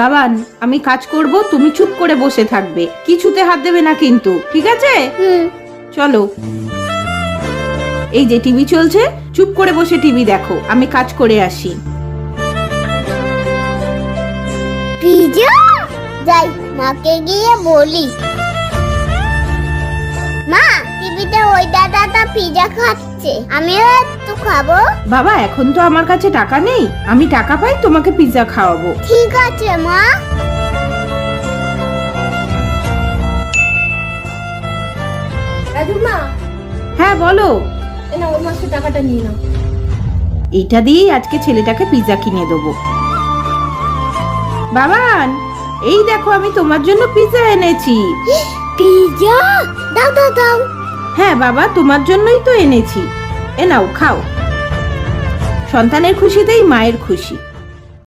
বাবান, আমি কাজ করব, তুমি চুপ করে বসে থাকবে, কিছুতে হাত দেবে না কিন্তু, ঠিক আছে? চলো, এই যে টিভি চলছে, চুপ করে বসে টিভি দেখো, আমি কাজ করে আসি। পিজা যাই, মাকে গিয়ে বলি। মা, টিভিতে ওই দাদাটা পিজা খাচ্ছে, আমিও একটু খাবো। বাবা, এখন তো আমার কাছে টাকা নেই, আমি টাকা পাই তোমাকে পিৎজা খাওয়াবো। ঠিক আছে মা। রাজু মা, হ্যাঁ বলো। এনা ওর মাসে টাকাটা নিয়ে নাও। এইটা দিয়েই আজকে ছেলেটাকে পিৎজা কিনে দেবো। বাবান, এই দেখো আমি তোমার জন্য পিৎজা এনেছি। পিজা দাও দাও দাও। হ্যাঁ বাবা, তোমার জন্যই তো এনেছি, এ নাও খাও। সন্তানের খুশিতেই মায়ের খুশি।